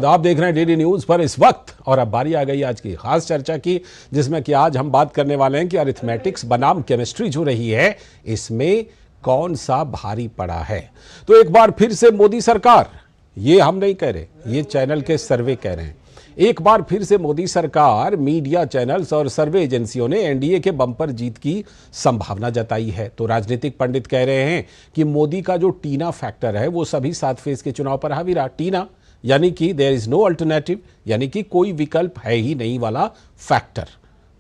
आप देख रहे हैं डेली न्यूज पर इस वक्त, और अब बारी आ गई आज की खास चर्चा की, जिसमें कि आज हम बात करने वाले हैं कि अरिथमेटिक्स बनाम केमिस्ट्री जो रही है, इसमें कौन सा भारी पड़ा है। तो एक बार फिर से मोदी सरकार, ये हम नहीं कह रहे, ये चैनल के सर्वे कह रहे हैं, एक बार फिर से मोदी सरकार, मीडिया चैनल्स और सर्वे एजेंसियों ने एनडीए के बम्पर जीत की संभावना जताई है। तो राजनीतिक पंडित कह रहे हैं कि मोदी का जो टीना फैक्टर है वो सभी 7 फेज के चुनाव पर हावी रहा। टीना यानी कि देयर इज नो अल्टरनेटिव, यानी कि कोई विकल्प है ही नहीं वाला factor.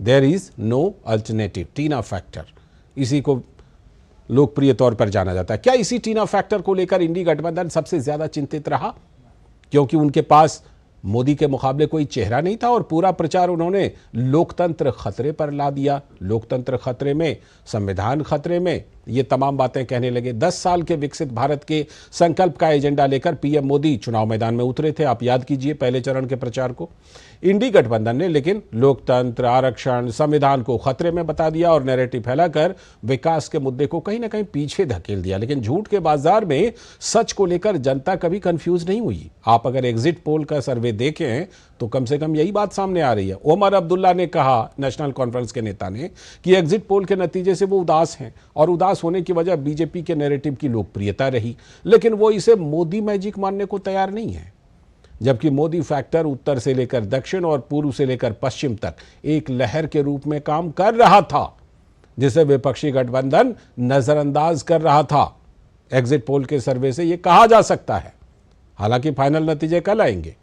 There is no alternative, TINA factor, इसी को लोकप्रिय तौर पर जाना जाता है। क्या इसी टीना फैक्टर को लेकर इंडी गठबंधन सबसे ज्यादा चिंतित रहा, क्योंकि उनके पास मोदी के मुकाबले कोई चेहरा नहीं था और पूरा प्रचार उन्होंने लोकतंत्र खतरे पर ला दिया। लोकतंत्र खतरे में, संविधान खतरे में, ये तमाम बातें कहने लगे। 10 साल के विकसित भारत के संकल्प का एजेंडा लेकर पीएम मोदी चुनाव मैदान में उतरे थे। आप याद कीजिए पहले चरण के प्रचार को। इंडी गठबंधन ने लेकिन लोकतंत्र, आरक्षण, संविधान को खतरे में बता दिया और नैरेटिव फैलाकर विकास के मुद्दे को कहीं ना कहीं पीछे धकेल दिया। लेकिन झूठ के बाजार में सच को लेकर जनता कभी कंफ्यूज नहीं हुई। आप अगर एग्जिट पोल का सर्वे देखें तो कम से कम यही बात सामने आ रही है। ओमर अब्दुल्ला ने कहा, नेशनल कॉन्फ्रेंस के नेता ने, कि एग्जिट पोल के नतीजे से वो उदास हैं और उदास होने की वजह बीजेपी के नैरेटिव की लोकप्रियता रही, लेकिन वो इसे मोदी मैजिक मानने को तैयार नहीं है। जबकि मोदी फैक्टर उत्तर से लेकर दक्षिण और पूर्व से लेकर पश्चिम तक एक लहर के रूप में काम कर रहा था, जिसे विपक्षी गठबंधन नजरअंदाज कर रहा था। एग्जिट पोल के सर्वे से यह कहा जा सकता है, हालांकि फाइनल नतीजे कल आएंगे,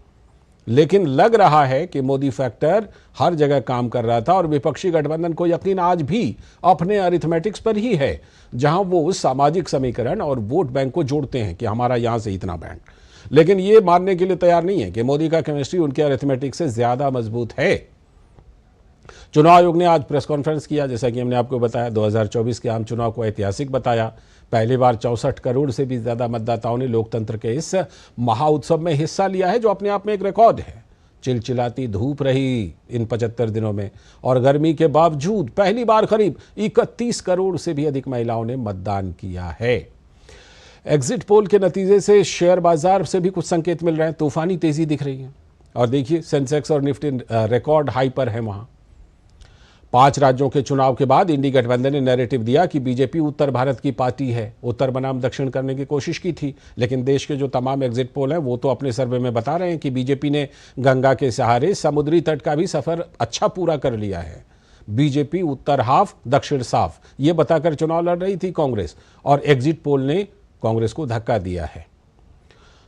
लेकिन लग रहा है कि मोदी फैक्टर हर जगह काम कर रहा था और विपक्षी गठबंधन को यकीन आज भी अपने अरिथमेटिक्स पर ही है, जहां वो सामाजिक समीकरण और वोट बैंक को जोड़ते हैं कि हमारा यहां से इतना बैंक, लेकिन ये मानने के लिए तैयार नहीं है कि मोदी का केमिस्ट्री उनके अरिथमेटिक्स से ज्यादा मजबूत है। चुनाव आयोग ने आज प्रेस कॉन्फ्रेंस किया, जैसा कि हमने आपको बताया। 2024 के आम चुनाव को ऐतिहासिक बताया। पहली बार 64 करोड़ से भी ज्यादा मतदाताओं ने लोकतंत्र के इस महाउत्सव में हिस्सा लिया है, जो अपने आप में एक रिकॉर्ड है। चिलचिलाती धूप रही इन 75 दिनों में और गर्मी के बावजूद पहली बार करीब 31 करोड़ से भी अधिक महिलाओं ने मतदान किया है। एग्जिट पोल के नतीजे से शेयर बाजार से भी कुछ संकेत मिल रहे हैं, तूफानी तेजी दिख रही है। और देखिए सेंसेक्स और निफ्टी रिकॉर्ड हाई पर है। वहां 5 राज्यों के चुनाव के बाद इंडी गठबंधन ने नैरेटिव दिया कि बीजेपी उत्तर भारत की पार्टी है, उत्तर बनाम दक्षिण करने की कोशिश की थी। लेकिन देश के जो तमाम एग्जिट पोल हैं वो तो अपने सर्वे में बता रहे हैं कि बीजेपी ने गंगा के सहारे समुद्री तट का भी सफर अच्छा पूरा कर लिया है। बीजेपी उत्तर हाफ, दक्षिण साफ, ये बताकर चुनाव लड़ रही थी कांग्रेस, और एग्जिट पोल ने कांग्रेस को धक्का दिया है।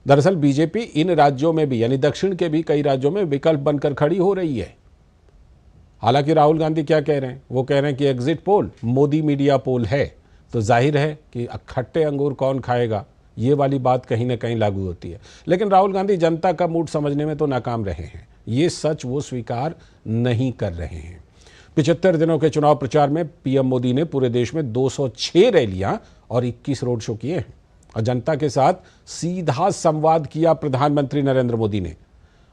दरअसल बीजेपी इन राज्यों में भी, यानी दक्षिण के भी कई राज्यों में विकल्प बनकर खड़ी हो रही है। हालांकि राहुल गांधी क्या कह रहे हैं, वो कह रहे हैं कि एग्जिट पोल मोदी मीडिया पोल है, तो जाहिर है कि खट्टे अंगूर कौन खाएगा, ये वाली बात कहीं ना कहीं लागू होती है। लेकिन राहुल गांधी जनता का मूड समझने में तो नाकाम रहे हैं, ये सच वो स्वीकार नहीं कर रहे हैं। 75 दिनों के चुनाव प्रचार में पीएम मोदी ने पूरे देश में 206 रैलियां और 21 रोड शो किए हैं और जनता के साथ सीधा संवाद किया प्रधानमंत्री नरेंद्र मोदी ने,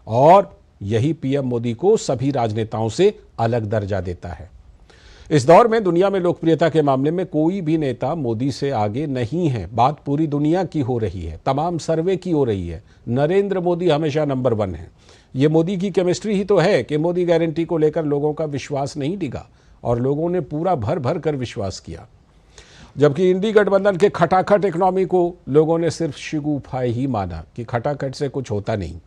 और यही पीएम मोदी को सभी राजनेताओं से अलग दर्जा देता है। इस दौर में दुनिया में लोकप्रियता के मामले में कोई भी नेता मोदी से आगे नहीं है। बात पूरी दुनिया की हो रही है, तमाम सर्वे की हो रही है। नरेंद्र मोदी हमेशा नंबर 1 है। ये मोदी की केमिस्ट्री ही तो है कि मोदी गारंटी को लेकर लोगों का विश्वास नहीं डिगा और लोगों ने पूरा भर भर कर विश्वास किया। जबकि इंडी गठबंधन के खटाखट इकोनॉमी को लोगों ने सिर्फ शिगुफाई ही माना कि खटाखट से कुछ होता नहीं।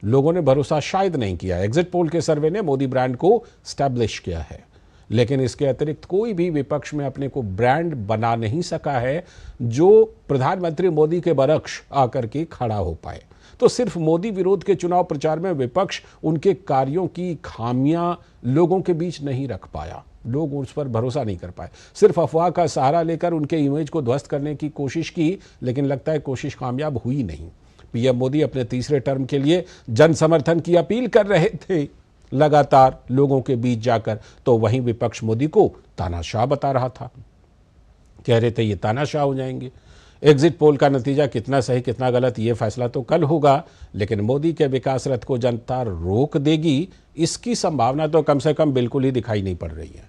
लोगों ने भरोसा शायद नहीं किया। एग्जिट पोल के सर्वे ने मोदी ब्रांड को स्टैब्लिश किया है, लेकिन इसके अतिरिक्त कोई भी विपक्ष में अपने को ब्रांड बना नहीं सका है जो प्रधानमंत्री मोदी के बरक्स आकर के खड़ा हो पाए। तो सिर्फ मोदी विरोध के चुनाव प्रचार में विपक्ष उनके कार्यों की खामियां लोगों के बीच नहीं रख पाया, लोग उस पर भरोसा नहीं कर पाए। सिर्फ अफवाह का सहारा लेकर उनके इमेज को ध्वस्त करने की कोशिश की, लेकिन लगता है कोशिश कामयाब हुई नहीं। पीएम मोदी अपने तीसरे टर्म के लिए जन समर्थन की अपील कर रहे थे लगातार लोगों के बीच जाकर, तो वहीं विपक्ष मोदी को तानाशाह बता रहा था। कह रहे थे ये तानाशाह हो जाएंगे। एग्जिट पोल का नतीजा कितना सही कितना गलत ये फैसला तो कल होगा, लेकिन मोदी के विकास रथ को जनता रोक देगी, इसकी संभावना तो कम से कम बिल्कुल ही दिखाई नहीं पड़ रही है।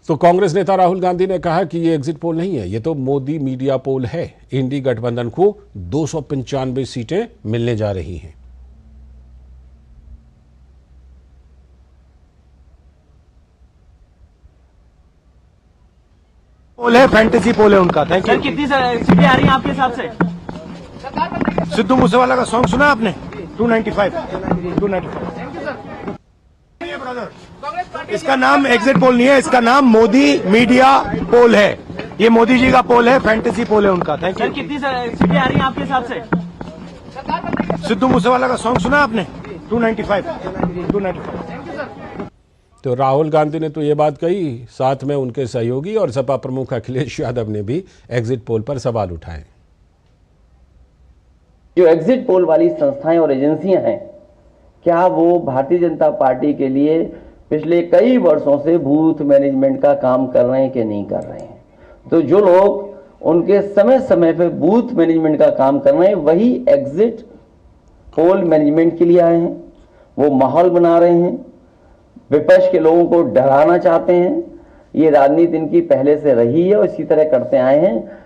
तो कांग्रेस नेता राहुल गांधी ने कहा कि ये एग्जिट पोल नहीं है, ये तो मोदी मीडिया पोल है। इंडी गठबंधन को 295 सीटें मिलने जा रही हैं। पोल है, फैंटेसी पोल है उनका। Thank you. सर कितनी सीटें आ रही हैं आपके हिसाब से? सिद्धू मूसेवाला का सॉन्ग सुना आपने? 295। इसका नाम एग्जिट पोल नहीं है, इसका नाम मोदी मीडिया पोल है। ये मोदी जी का पोल है, फैंटेसी पोल है उनका। Thank sir you. कितनी सीटें आ रही हैं आपके हिसाब से? सिद्धू मूसेवाला का सॉन्ग सुना आपने? 295। तो राहुल गांधी ने तो ये बात कही, साथ में उनके सहयोगी और सपा प्रमुख अखिलेश यादव ने भी एग्जिट पोल पर सवाल उठाए। जो एग्जिट पोल वाली संस्थाएं और एजेंसियां हैं, क्या वो भारतीय जनता पार्टी के लिए पिछले कई वर्षों से बूथ मैनेजमेंट का काम कर रहे हैं कि नहीं कर रहे हैं? तो जो लोग उनके समय समय पे बूथ मैनेजमेंट का काम कर रहे हैं, वही एग्जिट पोल मैनेजमेंट के लिए आए हैं। वो माहौल बना रहे हैं, विपक्ष के लोगों को डराना चाहते हैं। ये राजनीति इनकी पहले से रही है और इसी तरह करते आए हैं।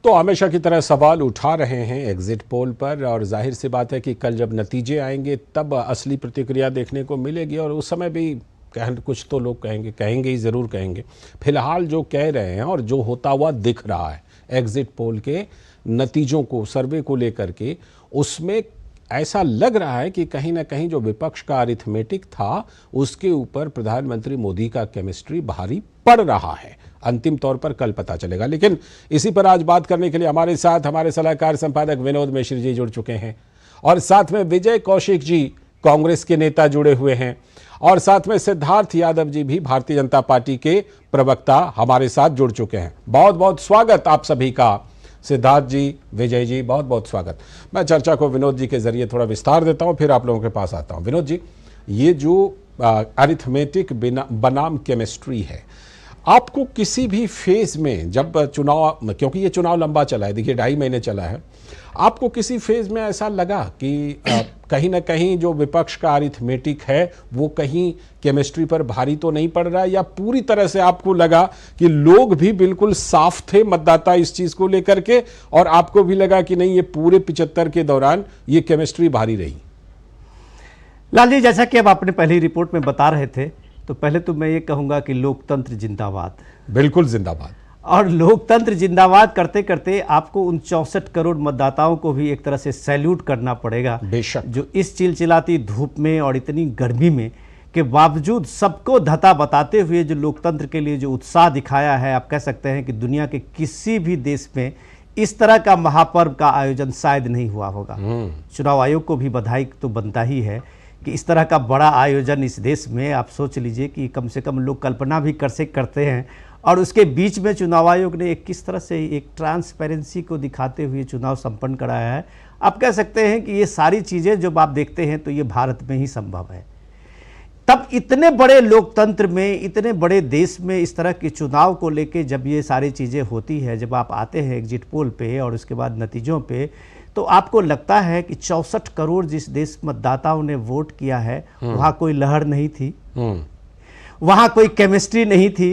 तो हमेशा की तरह सवाल उठा रहे हैं एग्जिट पोल पर, और जाहिर सी बात है कि कल जब नतीजे आएंगे तब असली प्रतिक्रिया देखने को मिलेगी। और उस समय भी कुछ तो लोग कहेंगे ही, ज़रूर कहेंगे। फिलहाल जो कह रहे हैं और जो होता हुआ दिख रहा है एग्जिट पोल के नतीजों को, सर्वे को लेकर के, उसमें ऐसा लग रहा है कि कहीं ना कहीं जो विपक्ष का अरिथमेटिक था उसके ऊपर प्रधानमंत्री मोदी का केमिस्ट्री भारी पड़ रहा है। अंतिम तौर पर कल पता चलेगा। लेकिन इसी पर आज बात करने के लिए हमारे साथ हमारे सलाहकार संपादक विनोद मिश्र जी जुड़ चुके हैं, और साथ में विजय कौशिक जी कांग्रेस के नेता जुड़े हुए हैं, और साथ में सिद्धार्थ यादव जी भी भारतीय जनता पार्टी के प्रवक्ता हमारे साथ जुड़ चुके हैं। बहुत बहुत स्वागत आप सभी का। सिद्धार्थ जी, विजय जी, बहुत बहुत स्वागत। मैं चर्चा को विनोद जी के जरिए थोड़ा विस्तार देता हूं, फिर आप लोगों के पास आता हूं। विनोद जी, ये जो अरिथमेटिक बनाम केमिस्ट्री है, आपको किसी भी फेज में, जब चुनाव, क्योंकि ये चुनाव लंबा चला है, देखिए 2.5 महीने चला है, आपको किसी फेज में ऐसा लगा कि कहीं ना कहीं जो विपक्ष का अरिथमेटिक है वो कहीं केमिस्ट्री पर भारी तो नहीं पड़ रहा है, या पूरी तरह से आपको लगा कि लोग भी बिल्कुल साफ थे मतदाता इस चीज को लेकर के, और आपको भी लगा कि नहीं, ये पूरे 75 के दौरान ये केमिस्ट्री भारी रही? लाल जी, जैसा कि अब आपने पहली रिपोर्ट में बता रहे थे, तो पहले तो मैं ये कहूंगा कि लोकतंत्र जिंदाबाद। बिल्कुल जिंदाबाद। और लोकतंत्र जिंदाबाद करते करते आपको उन 64 करोड़ मतदाताओं को भी एक तरह से सैल्यूट करना पड़ेगा, बेशक, जो इस चिलचिलाती धूप में और इतनी गर्मी में के बावजूद सबको धता बताते हुए जो लोकतंत्र के लिए जो उत्साह दिखाया है। आप कह सकते हैं कि दुनिया के किसी भी देश में इस तरह का महापर्व का आयोजन शायद नहीं हुआ होगा। चुनाव आयोग को भी बधाई तो बनता ही है कि इस तरह का बड़ा आयोजन इस देश में, आप सोच लीजिए कि कम से कम लोग कल्पना भी करते हैं, और उसके बीच में चुनाव आयोग ने एक किस तरह से एक ट्रांसपेरेंसी को दिखाते हुए चुनाव संपन्न कराया है। आप कह सकते हैं कि ये सारी चीज़ें जब आप देखते हैं तो ये भारत में ही संभव है। तब इतने बड़े लोकतंत्र में, इतने बड़े देश में इस तरह के चुनाव को लेके जब ये सारी चीज़ें होती है, जब आप आते हैं एग्जिट पोल पे और उसके बाद नतीजों पे, तो आपको लगता है कि 64 करोड़ जिस देश मतदाताओं ने वोट किया है, वहाँ कोई लहर नहीं थी, वहाँ कोई केमिस्ट्री नहीं थी।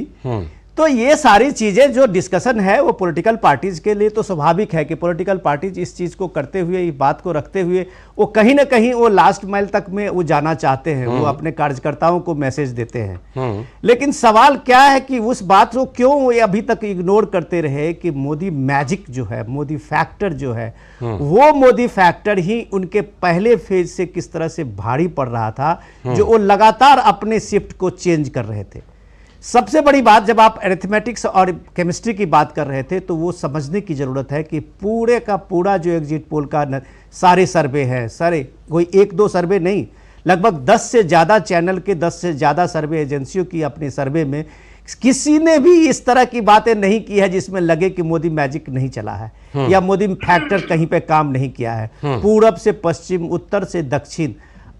तो ये सारी चीज़ें जो डिस्कशन है वो पॉलिटिकल पार्टीज के लिए तो स्वाभाविक है कि पॉलिटिकल पार्टीज इस चीज़ को करते हुए, इस बात को रखते हुए, वो कहीं ना कहीं वो लास्ट माइल तक में वो जाना चाहते हैं, वो अपने कार्यकर्ताओं को मैसेज देते हैं। लेकिन सवाल क्या है कि उस बात को क्यों वो अभी तक इग्नोर करते रहे कि मोदी मैजिक जो है, मोदी फैक्टर जो है, वो मोदी फैक्टर ही उनके पहले फेज से किस तरह से भारी पड़ रहा था, जो वो लगातार अपने शिफ्ट को चेंज कर रहे थे। सबसे बड़ी बात, जब आप अरिथमेटिक्स और केमिस्ट्री की बात कर रहे थे, तो वो समझने की ज़रूरत है कि पूरे का पूरा जो एग्जिट पोल का सारे सर्वे हैं, सारे, कोई 1-2 सर्वे नहीं, लगभग 10 से ज़्यादा चैनल के 10 से ज़्यादा सर्वे एजेंसियों की अपने सर्वे में किसी ने भी इस तरह की बातें नहीं की है जिसमें लगे कि मोदी मैजिक नहीं चला है या मोदी फैक्टर कहीं पे काम नहीं किया है। पूरब से पश्चिम, उत्तर से दक्षिण,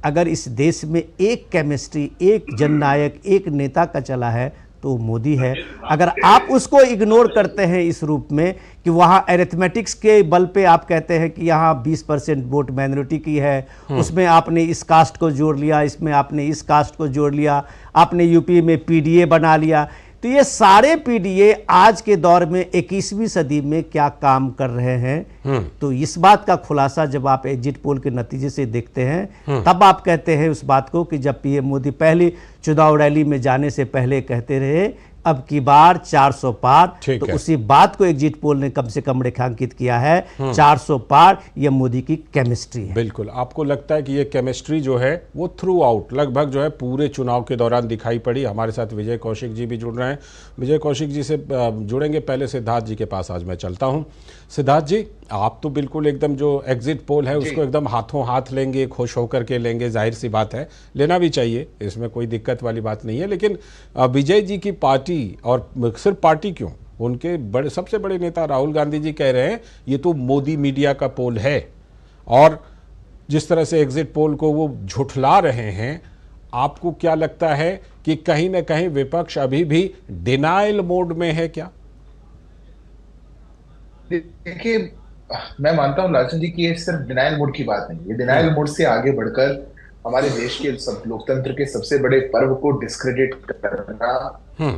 अगर इस देश में एक केमिस्ट्री, एक जननायक, एक नेता का चला है तो मोदी है। अगर आप उसको इग्नोर करते हैं इस रूप में कि वहाँ एरिथमेटिक्स के बल पे आप कहते हैं कि यहाँ 20% वोट माइनॉरिटी की है, उसमें आपने इस कास्ट को जोड़ लिया, इसमें आपने इस कास्ट को जोड़ लिया, आपने यूपी में पीडीए बना लिया, तो ये सारे पीडीए आज के दौर में 21वीं सदी में क्या काम कर रहे हैं। तो इस बात का खुलासा जब आप एग्जिट पोल के नतीजे से देखते हैं तब आप कहते हैं उस बात को कि जब पीएम मोदी पहली चुनाव रैली में जाने से पहले कहते रहे अब की बार 400 पार, तो उसी बात को एग्जिट पोल ने कम से कम रेखांकित किया है। 400 पार ये मोदी की केमिस्ट्री है। बिल्कुल। आपको लगता है कि ये केमिस्ट्री जो है वो थ्रू आउट लगभग जो है पूरे चुनाव के दौरान दिखाई पड़ी। हमारे साथ विजय कौशिक जी भी जुड़ रहे हैं। विजय कौशिक जी से जुड़ेंगे, पहले सिद्धार्थ जी के पास आज मैं चलता हूँ। सिद्धार्थ जी, आप तो बिल्कुल एकदम जो एग्जिट पोल है उसको एकदम हाथों हाथ लेंगे, खुश होकर के लेंगे, जाहिर सी बात है, लेना भी चाहिए, इसमें कोई दिक्कत वाली बात नहीं है। लेकिन विजय जी की पार्टी, और सिर्फ पार्टी क्यों, उनके सबसे बड़े नेता राहुल गांधी जी कह रहे हैं ये तो मोदी मीडिया का पोल है, और जिस तरह से एग्जिट पोल को वो झुठला रहे हैं, आपको क्या लगता है कि कहीं ना कहीं विपक्ष अभी भी डिनायल मोड में है क्या? देखिए, मैं मानता हूं लालचंद जी कि ये सिर्फ डिनायल मोड की बात नहीं, ये डिनायल मोड से आगे बढ़कर हमारे देश के सब लोकतंत्र के सबसे बड़े पर्व को डिस्क्रेडिट करना,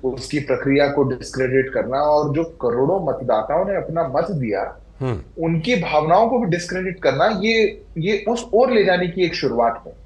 उसकी प्रक्रिया को डिस्क्रेडिट करना, और जो करोड़ों मतदाताओं ने अपना मत दिया उनकी भावनाओं को भी डिस्क्रेडिट करना, ये उस ओर ले जाने की एक शुरुआत है।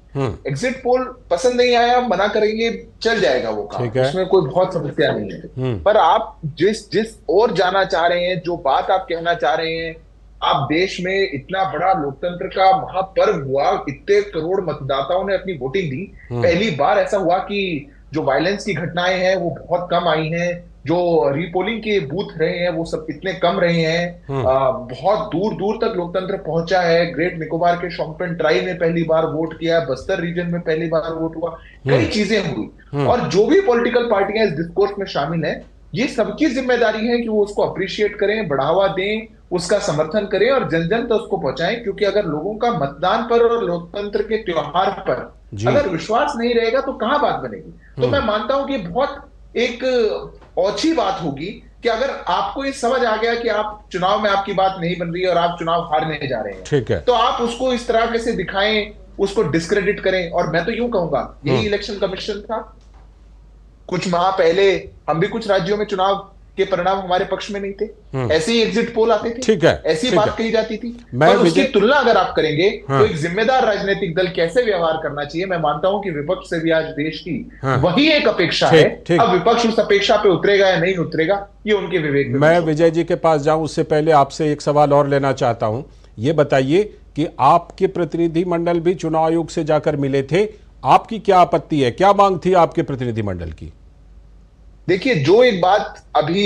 एग्जिट पोल पसंद नहीं आया, मना करेंगे, चल जाएगा वो काम, उसमें कोई बहुत समस्या नहीं है। पर आप जिस ओर जाना चाह रहे हैं, जो बात आप कहना चाह रहे हैं, आप देश में इतना बड़ा लोकतंत्र का महापर्व हुआ, इतने करोड़ मतदाताओं ने अपनी वोटिंग दी, पहली बार ऐसा हुआ कि जो वायलेंस की घटनाएं हैं वो बहुत कम आई हैं, जो रीपोलिंग के बूथ रहे हैं वो सब इतने कम रहे हैं, बहुत दूर दूर तक लोकतंत्र पहुंचा है। ग्रेट निकोबार के शॉम्पेन ट्राई ने पहली बार वोट किया, बस्तर रीजन में पहली बार वोट हुआ, कई चीजें हुई। और जो भी पॉलिटिकल पार्टियां इस डिस्कोर्स में शामिल हैं, ये सबकी जिम्मेदारी है कि वो उसको अप्रिशिएट करें, बढ़ावा दें, उसका समर्थन करें और जन जन तक उसको पहुंचाएं। क्योंकि अगर लोगों का मतदान पर और लोकतंत्र के त्योहार पर अगर विश्वास नहीं रहेगा तो कहां बात बनेगी। तो मैं मानता हूं कि बहुत एक अच्छी बात होगी कि अगर आपको ये समझ आ गया कि आप चुनाव में आपकी बात नहीं बन रही है और आप चुनाव हारने जा रहे हैं, ठीक है, तो आप उसको इस तरह से दिखाएं, उसको डिस्क्रेडिट करें। और मैं तो यूं कहूंगा, यही इलेक्शन कमीशन था। कुछ माह पहले हम भी कुछ राज्यों में चुनाव के परिणाम हमारे पक्ष में नहीं थे, ऐसे ही एग्जिट पोल आते थे, ठीक है, ऐसी बात कही जाती थी। पर उसकी तुलना अगर आप करेंगे तो एक जिम्मेदार राजनीतिक दल कैसे व्यवहार करना चाहिए, मैं मानता हूं कि विपक्ष से भी आज देश की वही एक अपेक्षा है। अब विपक्ष उस अपेक्षा पे उतरेगा या नहीं उतरेगा, ये उनके विवेक में। मैं विजय जी के पास जाऊं उससे पहले आपसे एक सवाल और लेना चाहता हूं। ये बताइए कि आपके प्रतिनिधि मंडल भी चुनाव आयोग से जाकर मिले थे, आपकी क्या आपत्ति है, क्या मांग थी आपके प्रतिनिधि मंडल की? देखिए, जो एक बात अभी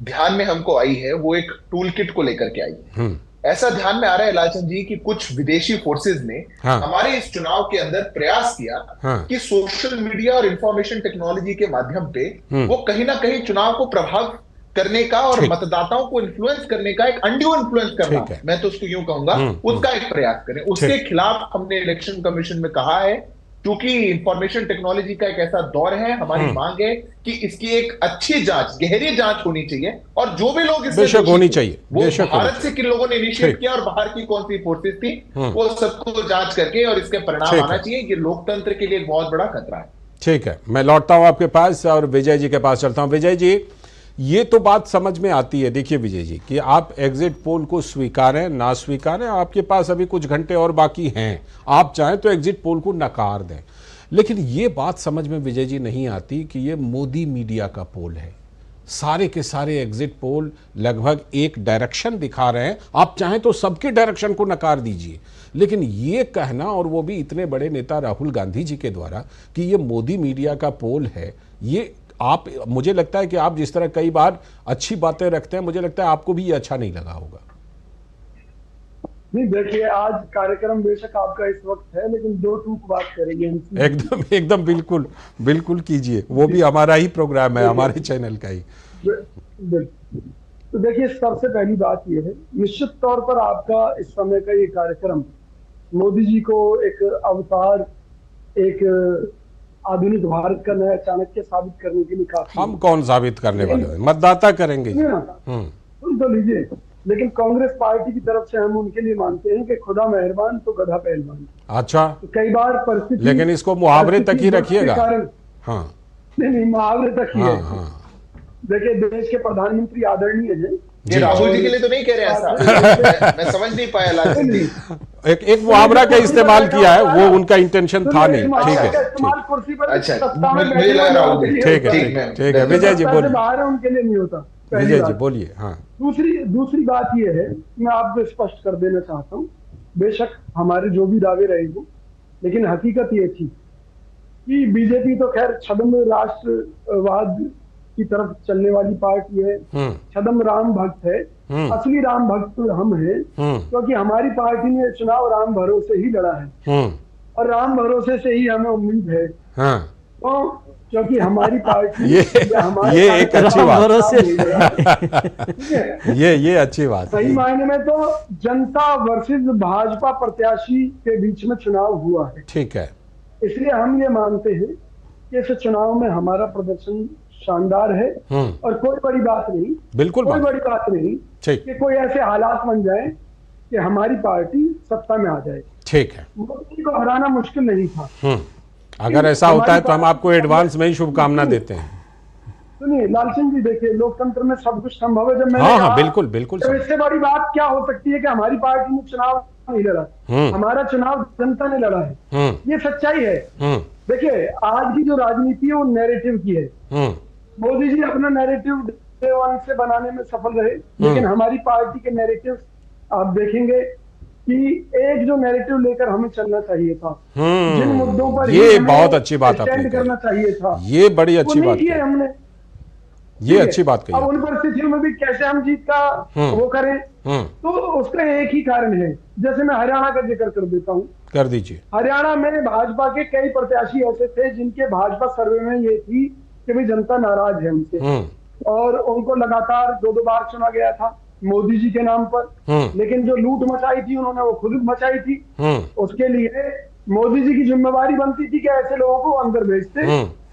ध्यान में हमको आई है वो एक टूल किट को लेकर के आई है। ऐसा ध्यान में आ रहा है लालचंद जी कि कुछ विदेशी फोर्सेज ने हमारे इस चुनाव के अंदर प्रयास किया कि सोशल मीडिया और इंफॉर्मेशन टेक्नोलॉजी के माध्यम पे वो कहीं ना कहीं चुनाव को प्रभाव करने का और मतदाताओं को इन्फ्लुएंस करने का, एक अनड्यू इन्फ्लुएंस करना, मैं तो उसको यूं कहूंगा, उसका एक प्रयास करें। उसके खिलाफ हमने इलेक्शन कमीशन में कहा है, क्योंकि इंफॉर्मेशन टेक्नोलॉजी का एक ऐसा दौर है, हमारी मांग है कि इसकी एक अच्छी जांच, गहरी जांच होनी चाहिए। और जो भी लोग बेशक होनी चाहिए, वो भारत से किन लोगों ने इनिशिएट किया और बाहर की कौन सी फोर्सेस थी, वो सबको जांच करके और इसके परिणाम आना चाहिए। ये लोकतंत्र के लिए एक बहुत बड़ा खतरा है। ठीक है, मैं लौटता हूं आपके पास और विजय जी के पास चलता हूं। विजय जी, ये तो बात समझ में आती है, देखिए विजय जी, कि आप एग्जिट पोल को स्वीकारें ना स्वीकारें, आपके पास अभी कुछ घंटे और बाकी हैं, आप चाहें तो एग्जिट पोल को नकार दें। लेकिन ये बात समझ में विजय जी नहीं आती कि ये मोदी मीडिया का पोल है। सारे के सारे एग्जिट पोल लगभग एक डायरेक्शन दिखा रहे हैं, आप चाहें तो सबके डायरेक्शन को नकार दीजिए, लेकिन ये कहना, और वो भी इतने बड़े नेता राहुल गांधी जी के द्वारा, कि ये मोदी मीडिया का पोल है, ये आप, मुझे लगता है कि आप जिस तरह कई बार अच्छी बातें रखते हैं, मुझे लगता है आपको भी ये अच्छा नहीं लगा होगा। नहीं, देखिए, आज कार्यक्रम बेशक आपका इस वक्त है, लेकिन दो टूक बात करेंगे हम। एकदम बिल्कुल बिल्कुल कीजिए, वो भी हमारा ही प्रोग्राम है, हमारे चैनल का ही। तो देखिए, सबसे पहली बात ये है, निश्चित तौर पर आपका इस समय का ये कार्यक्रम मोदी जी को एक अवतार, एक आधुनिक भारत का नया चाणक्य साबित करने के लिए काफी हम कौन साबित करने वाले हैं? मतदाता करेंगे। सुनिए ना, सुन तो लीजिए। लेकिन कांग्रेस पार्टी की तरफ से हम उनके लिए मानते हैं कि खुदा मेहरबान तो गधा पहलवान। अच्छा, तो कई बार परिस्थिति, लेकिन इसको मुहावरे तक ही रखिएगा। हाँ, नहीं मुहावरे तक ही है। हाँ। देखिए, देश के प्रधानमंत्री आदरणीय हैं। ये राहुल जी के लिए तो नहीं कह रहे ऐसा। मैं समझ नहीं पाया लालचंद जी। एक मुहावरा का इस्तेमाल किया है, वो उनका इंटेंशन था नहीं। ठीक है, अच्छा, मुझे लगा राहुल जी। ठीक है। विजय जी बोलिए। बाहर है उनके लिए नहीं होता। विजय जी बोलिए। हाँ, दूसरी बात यह है, मैं आपको स्पष्ट कर देना चाहता हूँ, बेशक हमारे जो भी दावे रहे हो, लेकिन हकीकत ये थी कि बीजेपी तो खैर छद्म राष्ट्रवाद की तरफ चलने वाली पार्टी है, छद्म राम भक्त है। असली राम भक्त तो हम हैं, क्योंकि हमारी पार्टी ने चुनाव राम भरोसे ही लड़ा है और राम भरोसे से ही हमें उम्मीद है। तो क्योंकि हमारी पार्टी ये एक अच्छी बात, ये अच्छी बात। सही मायने में तो जनता वर्सेस भाजपा प्रत्याशी के बीच में चुनाव हुआ है। ठीक है, इसलिए हम ये मानते हैं कि इस चुनाव में हमारा प्रदर्शन शानदार है और कोई बड़ी बात नहीं, बिल्कुल कोई बड़ी बात नहीं कि कोई ऐसे हालात बन जाए कि हमारी पार्टी सत्ता में आ जाए। ठीक है, मोदी को हराना मुश्किल नहीं था। अगर ऐसा होता है तो हम आपको एडवांस में ही शुभकामना देते हैं। सुनिए लालचंद जी, देखिए लोकतंत्र में सब कुछ संभव है। जब मैंने हाँ, बिल्कुल तो इससे बड़ी बात क्या हो सकती है कि हमारी पार्टी ने चुनाव नहीं लड़ा, हमारा चुनाव जनता ने लड़ा है। ये सच्चाई है। देखिए, आज की जो राजनीति है वो नैरेटिव की है। मोदी जी अपना नैरेटिव डे वन से बनाने में सफल रहे, लेकिन हमारी पार्टी के नैरेटिव आप देखेंगे कि एक जो नैरेटिव लेकर हमें चलना चाहिए था, जिन मुद्दों पर ये बहुत अच्छी बात आपने करना चाहिए था, ये बड़ी अच्छी बात है हमने। ये अच्छी बात कही। अब उन परिस्थितियों में भी कैसे हम जीत का वो करें, तो उसका एक ही कारण है। जैसे मैं हरियाणा का जिक्र कर देता हूँ। कर दीजिए। हरियाणा में भाजपा के कई प्रत्याशी ऐसे थे जिनके भाजपा सर्वे में ये थी कि भाई जनता नाराज है उनसे, और उनको लगातार 2-2 बार चुना गया था मोदी जी के नाम पर। लेकिन जो लूट मचाई थी उन्होंने वो खुद मचाई थी। उसके लिए मोदी जी की जिम्मेवारी बनती थी कि ऐसे लोगों को अंदर भेजते।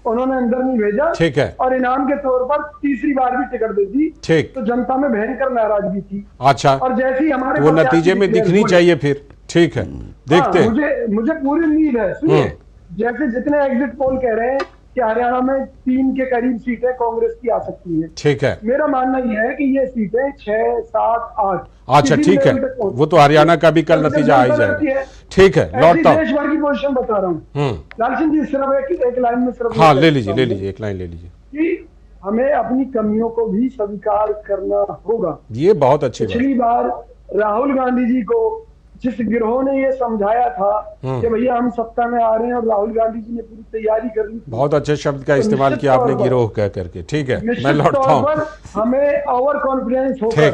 उन्होंने अंदर नहीं भेजा। ठीक है। और इनाम के तौर पर तीसरी बार भी टिकट दे दी। ठीक। तो जनता में भयंकर नाराजगी थी। अच्छा, और जैसे ही हमारे वो नतीजे में दिखनी चाहिए फिर। ठीक है, देखते हैं। मुझे पूरी उम्मीद है। सुनिए, जैसे जितने एग्जिट पोल कह रहे हैं कि हरियाणा में 3 के करीब सीटें कांग्रेस की आ सकती है। ठीक है, मेरा मानना यह है कि ये सीटें 6, 7, 8। अच्छा, ठीक है, वो तो हरियाणा का भी कल नतीजा आ ही जाएगा। ठीक है, लौटता हूं। देश भर की पोजीशन बता रहा हूँ लालचंद जी, सिर्फ एक लाइन में सिर्फ। हाँ, ले लीजिए, एक लाइन ले लीजिए। कि हमें अपनी कमियों को भी स्वीकार करना होगा। ये बहुत अच्छी बात। पिछली बार राहुल गांधी जी को जिस गिरोह ने ये समझाया था कि भैया हम सत्ता में आ रहे हैं, और राहुल गांधी जी ने पूरी तैयारी कर ली थी। बहुत अच्छे शब्द का इस्तेमाल किया आपने, गिरोह कह करके। ठीक है, मैं लौटता हूँ। हमें ओवर कॉन्फिडेंस होकर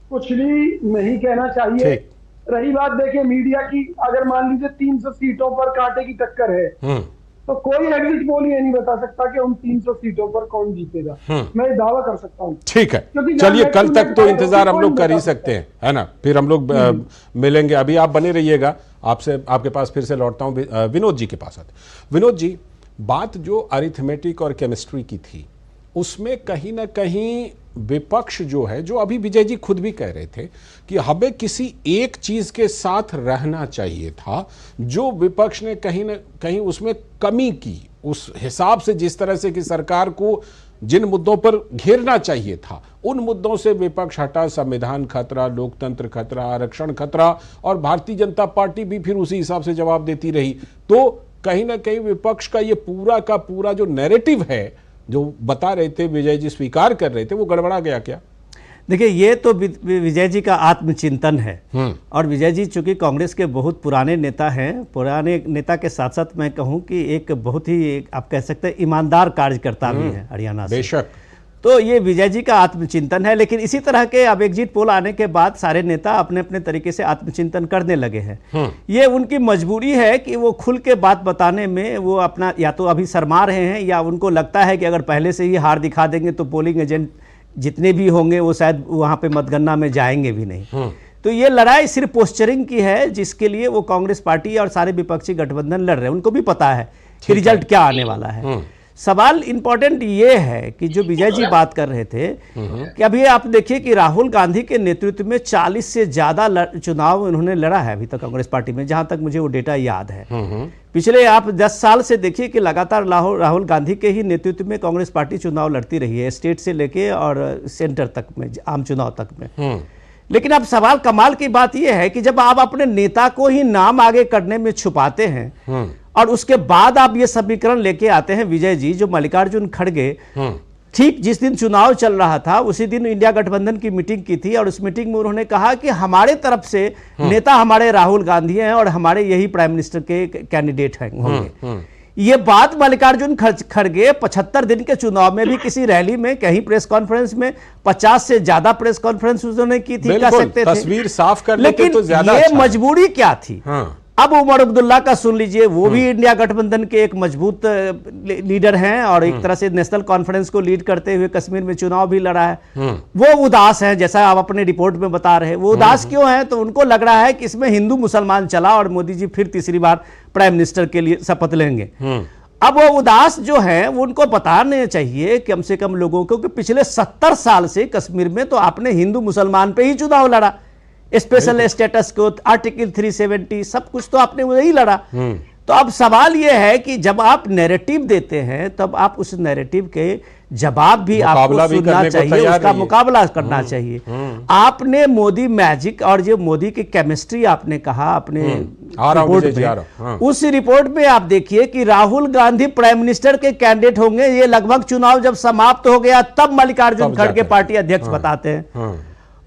कुछ भी नहीं कहना चाहिए। रही बात देखिए मीडिया की, अगर मान लीजिए 300 सीटों पर कांटे की टक्कर है, तो कोई एग्जिट पोल ये नहीं बता सकता कि उन 300 सीटों पर कौन जीतेगा। मैं दावा कर सकता हूँ। ठीक है, चलिए कल तक तो इंतजार हम लोग कर ही सकते हैं, है ना। फिर हम लोग मिलेंगे। अभी आप बने रहिएगा, आपके पास फिर से लौटता हूँ। विनोद जी के पास आते। विनोद जी, बात जो अरिथमेटिक और केमिस्ट्री की थी, उसमें कहीं ना कहीं विपक्ष जो है, जो अभी विजय जी खुद भी कह रहे थे कि हमें किसी एक चीज के साथ रहना चाहिए था, जो विपक्ष ने कहीं ना कहीं उसमें कमी की, उस हिसाब से जिस तरह से कि सरकार को जिन मुद्दों पर घेरना चाहिए था उन मुद्दों से विपक्ष हटा। संविधान खतरा, लोकतंत्र खतरा, आरक्षण खतरा, और भारतीय जनता पार्टी भी फिर उसी हिसाब से जवाब देती रही। तो कहीं ना कहीं विपक्ष का ये पूरा का पूरा जो नैरेटिव है, जो बता रहे थे विजय जी, स्वीकार कर रहे थे, वो गड़बड़ा गया क्या? देखिए, ये तो विजय जी का आत्मचिंतन है। और विजय जी चूंकि कांग्रेस के बहुत पुराने नेता हैं, पुराने नेता के साथ साथ मैं कहूं कि एक बहुत ही आप कह सकते हैं ईमानदार कार्यकर्ता भी है हरियाणा से। बेशक। तो ये विजय जी का आत्मचिंतन है। लेकिन इसी तरह के अब एग्जिट पोल आने के बाद सारे नेता अपने अपने तरीके से आत्मचिंतन करने लगे हैं। ये उनकी मजबूरी है कि वो खुल के बात बताने में वो अपना या तो अभी शर्मा रहे हैं, या उनको लगता है कि अगर पहले से ही हार दिखा देंगे तो पोलिंग एजेंट जितने भी होंगे वो शायद वहाँ पे मतगणना में जाएंगे भी नहीं। तो ये लड़ाई सिर्फ पोस्चरिंग की है, जिसके लिए वो कांग्रेस पार्टी और सारे विपक्षी गठबंधन लड़ रहे हैं। उनको भी पता है कि रिजल्ट क्या आने वाला है। सवाल इंपॉर्टेंट ये है कि जो विजय जी बात कर रहे थे कि अभी आप देखिए कि राहुल गांधी के नेतृत्व में 40 से ज्यादा चुनाव उन्होंने लड़ा है अभी तक कांग्रेस पार्टी में, जहां तक मुझे वो डेटा याद है। पिछले आप 10 साल से देखिए कि लगातार राहुल गांधी के ही नेतृत्व में कांग्रेस पार्टी चुनाव लड़ती रही है, स्टेट से लेके और सेंटर तक में, आम चुनाव तक में। लेकिन अब सवाल कमाल की बात यह है कि जब आप अपने नेता को ही नाम आगे करने में छुपाते हैं और उसके बाद आप ये समीकरण लेके आते हैं विजय जी, जो मल्लिकार्जुन खड़गे ठीक जिस दिन चुनाव चल रहा था उसी दिन इंडिया गठबंधन की मीटिंग की थी और उस मीटिंग में उन्होंने कहा कि हमारे तरफ से नेता हमारे राहुल गांधी हैं और हमारे यही प्राइम मिनिस्टर के कैंडिडेट होंगे। ये बात मल्लिकार्जुन खड़गे 75 दिन के चुनाव में भी किसी रैली में, कहीं प्रेस कॉन्फ्रेंस में 50 से ज्यादा प्रेस कॉन्फ्रेंस उन्होंने की थी, कह सकते थे तस्वीर साफ कर लेते लेकिन तो ज्यादा ये अच्छा मजबूरी क्या थी। अब उमर अब्दुल्ला का सुन लीजिए, वो भी इंडिया गठबंधन के एक मजबूत लीडर हैं और एक तरह से नेशनल कॉन्फ्रेंस को लीड करते हुए कश्मीर में चुनाव भी लड़ा है। वो उदास हैं, जैसा आप अपने रिपोर्ट में बता रहे हैं। वो उदास क्यों हैं? तो उनको लग रहा है कि इसमें हिंदू मुसलमान चला और मोदी जी फिर तीसरी बार प्राइम मिनिस्टर के लिए शपथ लेंगे। अब वो उदास जो हैं वो उनको बताने चाहिए कम से कम लोगों को कि पिछले 70 साल से कश्मीर में तो आपने हिंदू मुसलमान पे ही चुनाव लड़ा, स्पेशल स्टेटस को, आर्टिकल 370 सब कुछ तो आपने वही लड़ा। तो अब सवाल यह है कि जब आप नैरेटिव देते हैं तब आप उस नैरेटिव के जवाब भी आपको सुनना चाहिए, उसका मुकाबला करना चाहिए। आपने मोदी मैजिक और जो मोदी की केमिस्ट्री आपने कहा अपने रिपोर्ट में, उस रिपोर्ट में आप देखिए कि राहुल गांधी प्राइम मिनिस्टर के कैंडिडेट होंगे, ये लगभग चुनाव जब समाप्त हो गया तब मल्लिकार्जुन खड़गे पार्टी अध्यक्ष बताते हैं।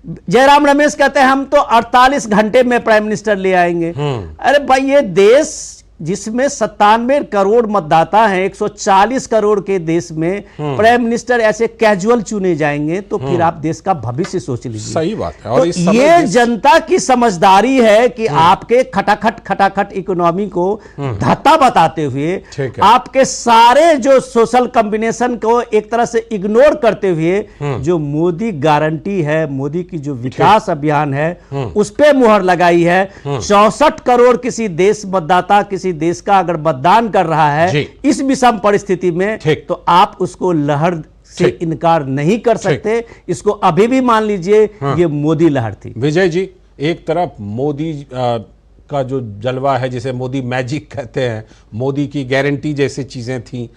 जयराम रमेश कहते हैं हम तो 48 घंटे में प्राइम मिनिस्टर ले आएंगे। अरे भाई, ये देश जिसमें 97 करोड़ मतदाता हैं, 140 करोड़ के देश में प्राइम मिनिस्टर ऐसे कैजुअल चुने जाएंगे तो फिर आप देश का भविष्य सोच लीजिए। सही बात है। और तो ये जनता की समझदारी है कि आपके खटाखट इकोनॉमी को धत्ता बताते हुए, आपके सारे जो सोशल कॉम्बिनेशन को एक तरह से इग्नोर करते हुए जो मोदी गारंटी है, मोदी की जो विकास अभियान है उस पर मुहर लगाई है। 64 करोड़ किसी देश मतदाता किसी देश का अगर मतदान कर रहा है इस विषम परिस्थिति में, तो आप उसको लहर से इनकार नहीं कर सकते। इसको अभी भी मान लीजिए ये मोदी लहर थी। विजय जी, एक तरफ मोदी का जो जलवा है जिसे मोदी मैजिक कहते हैं, मोदी की गारंटी जैसी चीजें थी,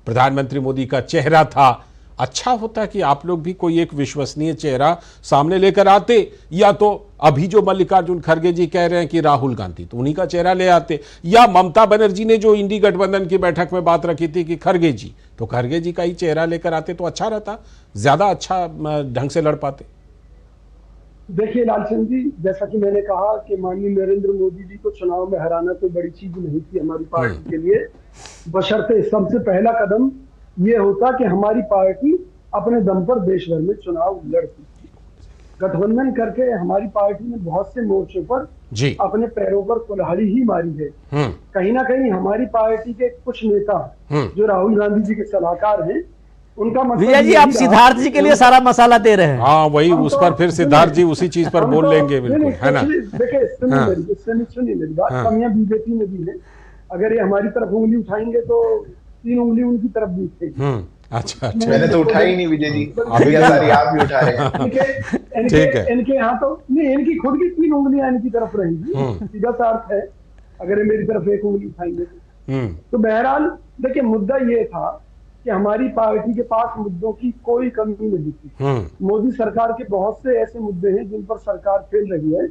प्रधानमंत्री मोदी का चेहरा था, अच्छा होता कि आप लोग भी कोई एक विश्वसनीय चेहरा सामने लेकर आते, या तो अभी जो मल्लिकार्जुन खड़गे जी कह रहे हैं कि राहुल गांधी, तो उन्हीं का चेहरा ले आते, या ममता बनर्जी ने जो इंडी गठबंधन की बैठक में बात रखी थी कि खड़गे जी, तो खड़गे जी का ही चेहरा लेकर आते तो अच्छा रहता, ज्यादा अच्छा ढंग से लड़ पाते। देखिए लालचंद जी, जैसा कि मैंने कहा कि माननीय नरेंद्र मोदी जी को चुनाव में हराना कोई बड़ी चीज नहीं थी हमारी पार्टी के लिए, बशर्ते सबसे पहला कदम ये होता कि हमारी पार्टी अपने दम पर देश भर में चुनाव लड़ती। गठबंधन करके हमारी पार्टी ने बहुत से मोर्चों पर अपने पैरों पर कुल्हाड़ी ही मारी है। कहीं ना कहीं हमारी पार्टी के कुछ नेता जो राहुल गांधी जी के सलाहकार हैं, उनका विजय जी, आप सिद्धार्थ जी के लिए सारा मसाला दे रहे हैं। हाँ, वही उस पर फिर सिद्धार्थ जी उसी चीज पर बोल लेंगे, बिल्कुल, है ना। देखिए सुनिए मेरी बात, कमियां बीजेपी में भी है। अगर ये हमारी तरफ उंगली उठाएंगे तो 3 उंगली उनकी तरफ भी उठेगी। अच्छा, मैंने तो उठाई नहीं विजय जी, अभी सारी आप भी उठा रहे हैं। ठीक है, इनके यहाँ तो नहीं, इनकी खुद की 3 उंगलियां इनकी तरफ रहेंगी, सीधा सा अर्थ है। अगर ये मेरी तरफ 1 उंगली उठाएंगे तो बहरहाल देखिए, मुद्दा ये था कि हमारी पार्टी के पास मुद्दों की कोई कमी नहीं थी। मोदी सरकार के बहुत से ऐसे मुद्दे हैं जिन पर सरकार फेल रही है,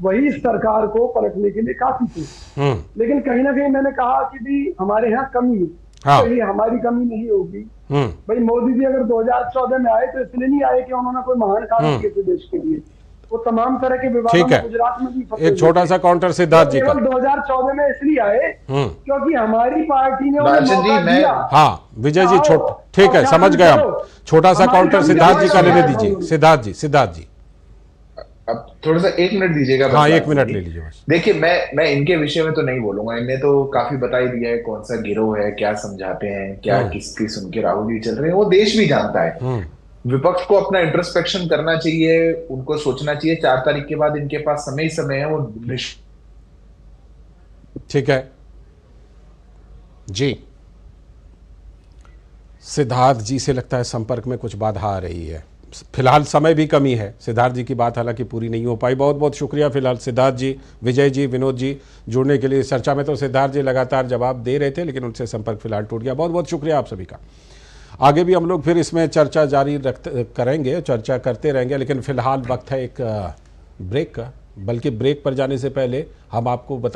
वही इस सरकार को पलटने के लिए काफी थे। लेकिन कहीं ना कहीं मैंने कहा कि भी हमारे यहाँ कमी है, तो हमारी कमी नहीं होगी। भाई मोदी जी अगर 2014 में आए तो इसलिए नहीं आए कि उन्होंने कोई महान काम किए थे देश के लिए, वो तमाम तरह के विवादों में गुजरात में भी एक छोटा सा काउंटर सिद्धार्थ जी का, 2014 में इसलिए आए क्योंकि हमारी पार्टी ने हाँ विजय जी, ठीक है, समझ गया हम। छोटा सा काउंटर सिद्धार्थ जी का लेने दीजिए। सिद्धार्थ जी अब थोड़ा सा 1 मिनट दीजिएगा। हाँ, 1 मिनट ले लीजिए बस। देखिए, मैं इनके विषय में तो नहीं बोलूंगा, इनने तो काफी बता ही दिया है कौन सा गिरोह है, क्या समझाते हैं, क्या किसकी सुन के राहुल जी चल रहे हैं, वो देश भी जानता है। विपक्ष को अपना इंट्रोस्पेक्शन करना चाहिए, उनको सोचना चाहिए। 4 तारीख के बाद इनके पास समय है, वो ठीक है जी, सिद्धार्थ जी से लगता है संपर्क में कुछ बाधा आ रही है। फिलहाल समय भी कमी है। सिद्धार्थ जी की बात हालांकि पूरी नहीं हो पाई। बहुत बहुत शुक्रिया फिलहाल सिद्धार्थ जी, विजय जी, विनोद जी जुड़ने के लिए। चर्चा में तो सिद्धार्थ जी लगातार जवाब दे रहे थे, लेकिन उनसे संपर्क फिलहाल टूट गया। बहुत बहुत शुक्रिया आप सभी का। आगे भी हम लोग फिर इसमें चर्चा जारी करेंगे, चर्चा करते रहेंगे, लेकिन फिलहाल वक्त है एक ब्रेक का। बल्कि ब्रेक पर जाने से पहले हम आपको बता